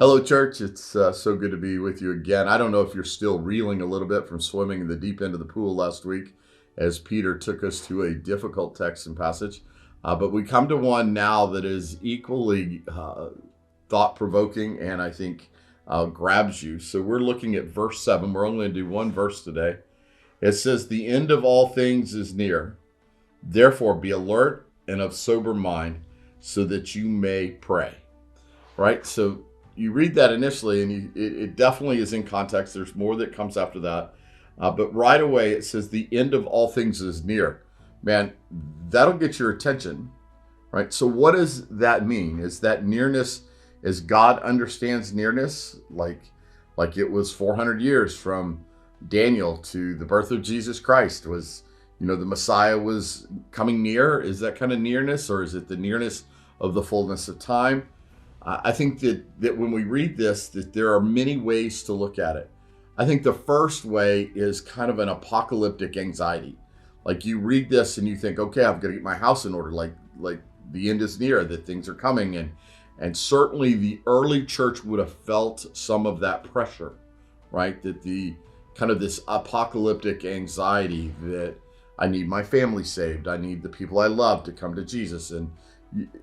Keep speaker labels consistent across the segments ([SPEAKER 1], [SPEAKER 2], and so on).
[SPEAKER 1] Hello, church. It's so good to be with you again. I don't know if you're still reeling a little bit from swimming in the deep end of the pool last week as Peter took us to a difficult text and passage. But we come to one now that is equally thought-provoking and I think grabs you. So we're looking at verse 7. We're only going to do one verse today. It says, "The end of all things is near. Therefore, be alert and of sober mind so that you may pray." Right? So you read that initially and it definitely is in context. There's more that comes after that. But right away it says the end of all things is near. Man, that'll get your attention, right? So what does that mean? Is that nearness, as God understands nearness, like it was 400 years from Daniel to the birth of Jesus Christ, was, the Messiah was coming near? Is that kind of nearness, or is it the nearness of the fullness of time? I think that when we read this, that there are many ways to look at it. I think the first way is kind of an apocalyptic anxiety. Like you read this and you think, okay, I've got to get my house in order. Like the end is near, that things are coming. And certainly the early church would have felt some of that pressure, right? That the kind of this apocalyptic anxiety that I need my family saved. I need the people I love to come to Jesus. And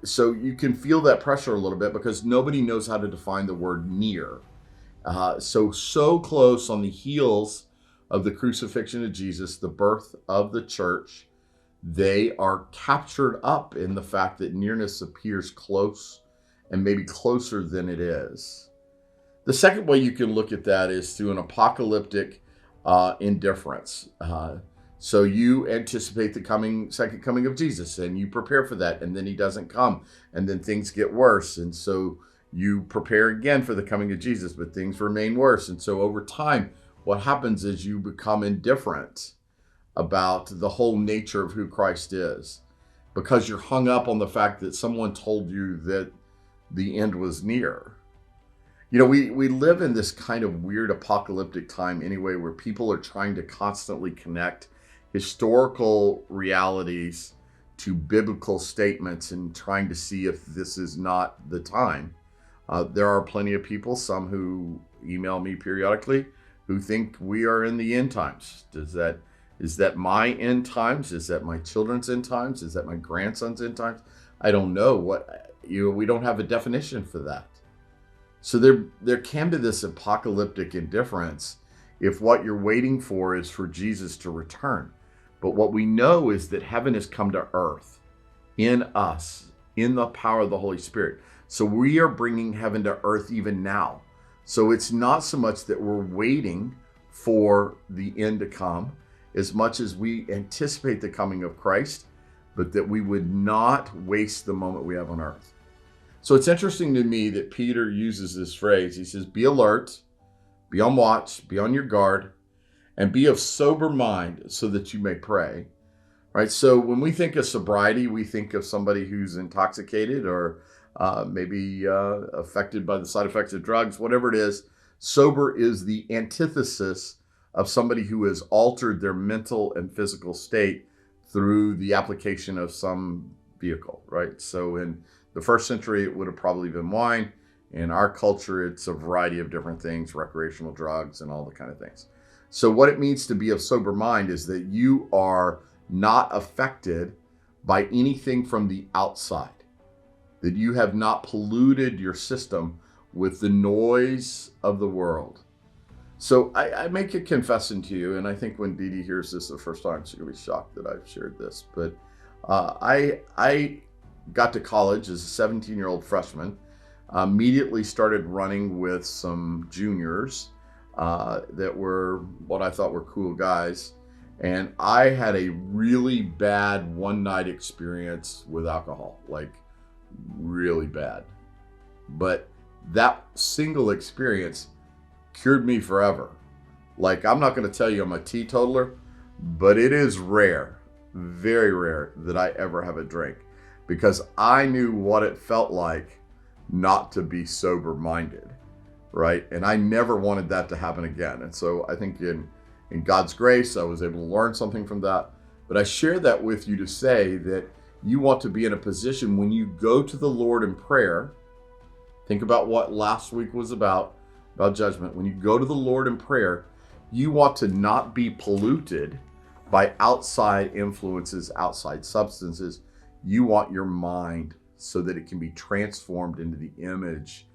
[SPEAKER 1] so you can feel that pressure a little bit because nobody knows how to define the word near. So close on the heels of the crucifixion of Jesus, the birth of the church, they are captured up in the fact that nearness appears close and maybe closer than it is. The second way you can look at that is through an apocalyptic indifference. So you anticipate the second coming of Jesus and you prepare for that, and then he doesn't come, and then things get worse. And so you prepare again for the coming of Jesus, but things remain worse. And so over time, what happens is you become indifferent about the whole nature of who Christ is because you're hung up on the fact that someone told you that the end was near. We live in this kind of weird apocalyptic time anyway, where people are trying to constantly connect historical realities to biblical statements and trying to see if this is not the time. There are plenty of people, some who email me periodically, who think we are in the end times. Is that my end times? Is that my children's end times? Is that my grandson's end times? I don't know. We don't have a definition for that. So there can be this apocalyptic indifference if what you're waiting for is for Jesus to return. But what we know is that heaven has come to earth in us, in the power of the Holy Spirit. So we are bringing heaven to earth even now. So it's not so much that we're waiting for the end to come as much as we anticipate the coming of Christ, but that we would not waste the moment we have on earth. So it's interesting to me that Peter uses this phrase. He says, be alert, be on watch, be on your guard, and be of sober mind so that you may pray. Right? So when we think of sobriety, we think of somebody who's intoxicated or maybe affected by the side effects of drugs, whatever it is. Sober is the antithesis of somebody who has altered their mental and physical state through the application of some vehicle, right? So in the first century, it would have probably been wine. In our culture, it's a variety of different things, recreational drugs and all the kind of things. So what it means to be of sober mind is that you are not affected by anything from the outside, that you have not polluted your system with the noise of the world. So I make a confession to you, and I think when Dee Dee hears this the first time, she's going to be shocked that I've shared this, but I got to college as a 17-year-old freshman, immediately started running with some juniors that were what I thought were cool guys. And I had a really bad one-night experience with alcohol, like really bad. But that single experience cured me forever. Like, I'm not going to tell you I'm a teetotaler, but it is rare, very rare, that I ever have a drink, because I knew what it felt like not to be sober-minded, right? And I never wanted that to happen again. And so I think in God's grace, I was able to learn something from that. But I share that with you to say that you want to be in a position when you go to the Lord in prayer Think about what last week was about judgment. When you go to the Lord in prayer, you want to not be polluted by outside influences, outside substances. You want your mind so that it can be transformed into the image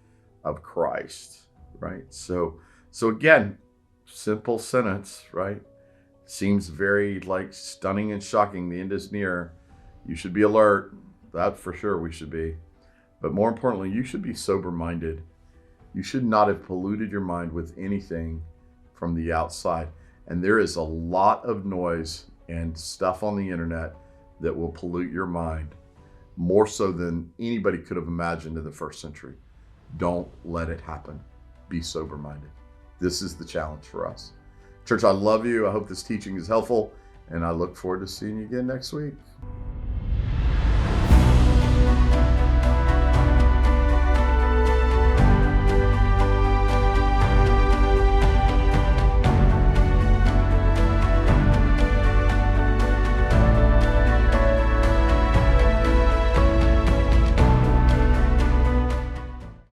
[SPEAKER 1] of Christ, right? So again, simple sentence, right? Seems very like stunning and shocking. The end is near. You should be alert. That for sure we should be. But more importantly, you should be sober-minded. You should not have polluted your mind with anything from the outside. And there is a lot of noise and stuff on the internet that will pollute your mind more so than anybody could have imagined in the first century. Don't let it happen. Be sober-minded. This is the challenge for us. Church, I love you. I hope this teaching is helpful, and I look forward to seeing you again next week.